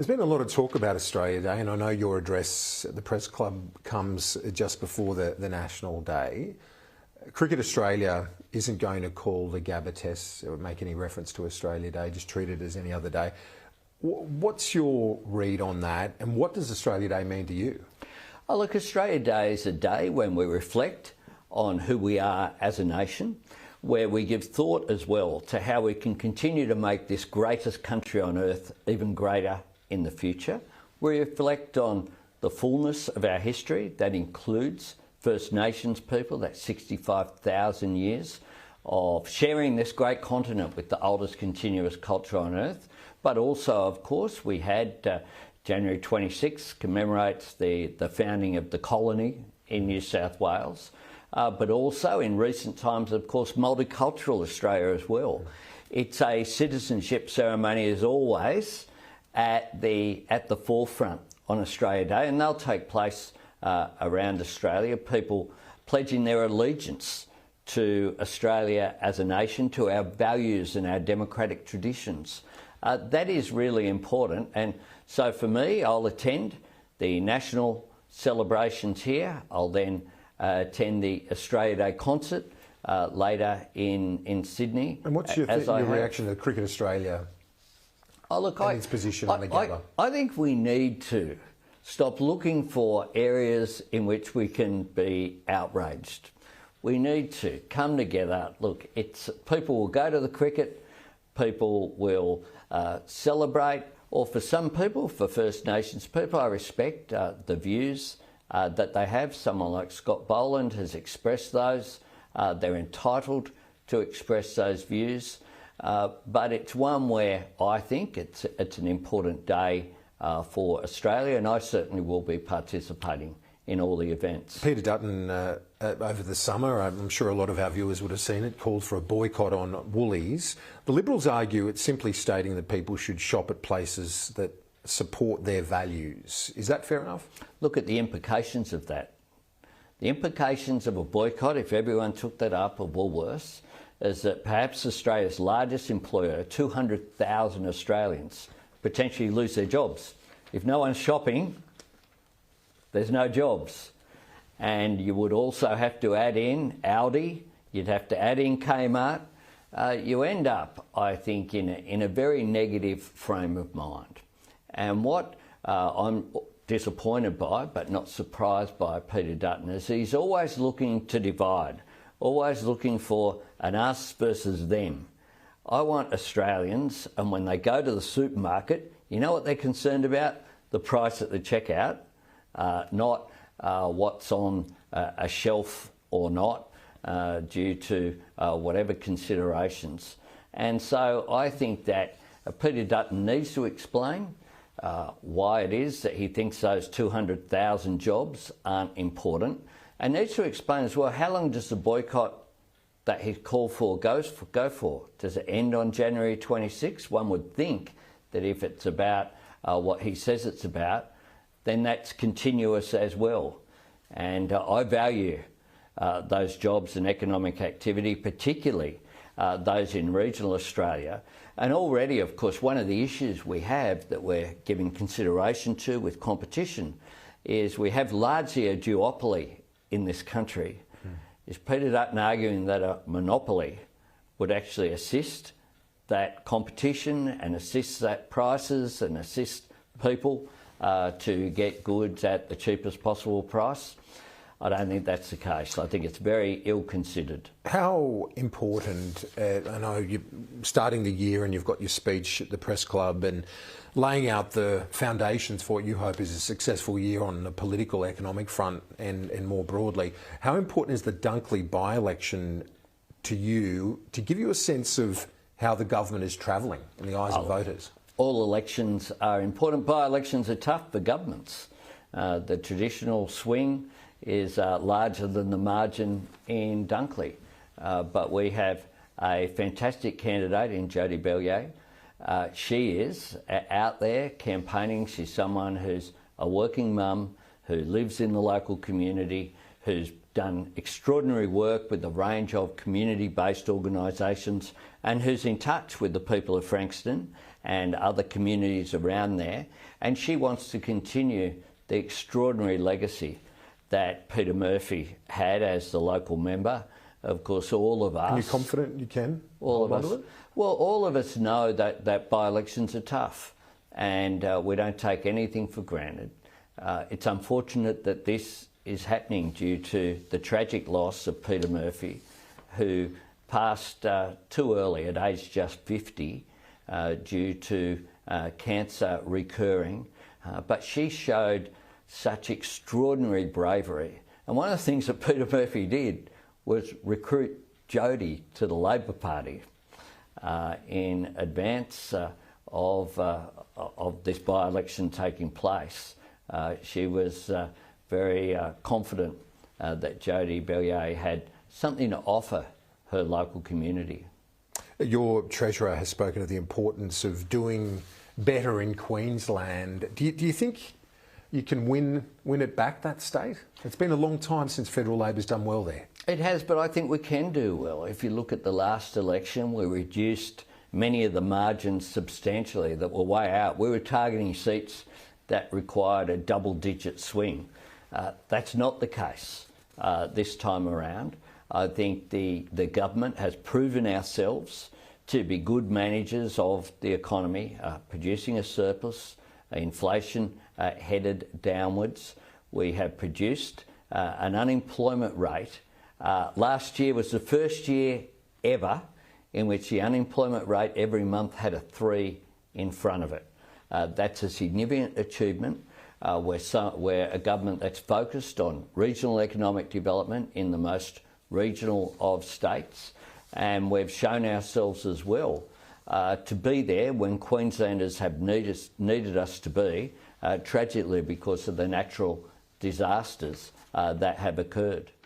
There's been a lot of talk about Australia Day, and I know your address at the Press Club comes just before the National Day. Cricket Australia isn't going to call the Gabba Test or make any reference to Australia Day, just treat it as any other day. What's your read on that, and what does Australia Day mean to you? Oh, look, Australia Day is a day when we reflect on who we are as a nation, where we give thought as well to how we can continue to make this greatest country on earth even greater in the future. We reflect on the fullness of our history. That includes First Nations people, that's 65,000 years of sharing this great continent with the oldest continuous culture on earth. But also, of course, we had January 26 commemorates the founding of the colony in New South Wales. But also in recent times, of course, multicultural Australia as well. It's a citizenship ceremony as always at the forefront on Australia Day, and they'll take place around Australia, people pledging their allegiance to Australia as a nation, to our values and our democratic traditions. That is really important, and so for me, I'll attend the national celebrations here. I'll then attend the Australia Day concert later in Sydney. And what's your reaction to Cricket Australia and its position on the Gabba? I think we need to stop looking for areas in which we can be outraged. We need to come together. Look, people will go to the cricket, people will celebrate, or for some people, for First Nations people, I respect the views that they have. Someone like Scott Boland has expressed those. They're entitled to express those views. But it's one where I think it's an important day for Australia, and I certainly will be participating in all the events. Peter Dutton, over the summer, I'm sure a lot of our viewers would have seen it, called for a boycott on Woolies. The Liberals argue it's simply stating that people should shop at places that support their values. Is that fair enough? Look at the implications of that. The implications of a boycott, if everyone took that up, of Woolworths, is that perhaps Australia's largest employer, 200,000 Australians, potentially lose their jobs. If no one's shopping, there's no jobs. And you would also have to add in Aldi, you'd have to add in Kmart. You end up, I think, in a very negative frame of mind. And what I'm disappointed by, but not surprised by Peter Dutton, is he's always looking to divide, always looking for an us versus them. I want Australians, and when they go to the supermarket, you know what they're concerned about? The price at the checkout, not what's on a shelf or not, due to whatever considerations. And so I think that Peter Dutton needs to explain why it is that he thinks those 200,000 jobs aren't important, and needs to explain as well how long does the boycott that he's called for go for? Does it end on January 26? One would think that if it's about what he says it's about, then that's continuous as well. And I value those jobs and economic activity, particularly those in regional Australia. And already, of course, one of the issues we have that we're giving consideration to with competition is we have largely a duopoly in this country. Is Peter Dutton arguing that a monopoly would actually assist that competition and assist that prices and assist people to get goods at the cheapest possible price? I don't think that's the case. I think it's very ill-considered. How important, I know you're starting the year and you've got your speech at the Press Club and laying out the foundations for what you hope is a successful year on the political, economic front and more broadly. How important is the Dunkley by-election to you to give you a sense of how the government is travelling in the eyes of voters? All elections are important. By-elections are tough for governments. The traditional swing is larger than the margin in Dunkley. But we have a fantastic candidate in Jodie Bellier. She is out there campaigning. She's someone who's a working mum, who lives in the local community, who's done extraordinary work with a range of community-based organisations, and who's in touch with the people of Frankston and other communities around there. And she wants to continue the extraordinary legacy that Peter Murphy had as the local member. Of course, all of us... Are you confident you can? All of us. Well, all of us know that by-elections are tough, and we don't take anything for granted. It's unfortunate that this is happening due to the tragic loss of Peter Murphy, who passed too early at age just 50 due to cancer recurring. But she showed such extraordinary bravery. And one of the things that Peter Murphy did was recruit Jodie to the Labor Party in advance of this by-election taking place. She was very confident that Jodie Bellier had something to offer her local community. Your Treasurer has spoken of the importance of doing better in Queensland. Do you think you can win it back, that state? It's been a long time since federal Labor's done well there. It has, but I think we can do well. If you look at the last election, we reduced many of the margins substantially that were way out. We were targeting seats that required a double-digit swing. That's not the case this time around. I think the government has proven ourselves to be good managers of the economy, producing a surplus, inflation headed downwards. We have produced an unemployment rate. Last year was the first year ever in which the unemployment rate every month had a 3 in front of it. That's a significant achievement. We're a government that's focused on regional economic development in the most regional of states, and we've shown ourselves as well to be there when Queenslanders have needed us to be, tragically because of the natural disasters that have occurred.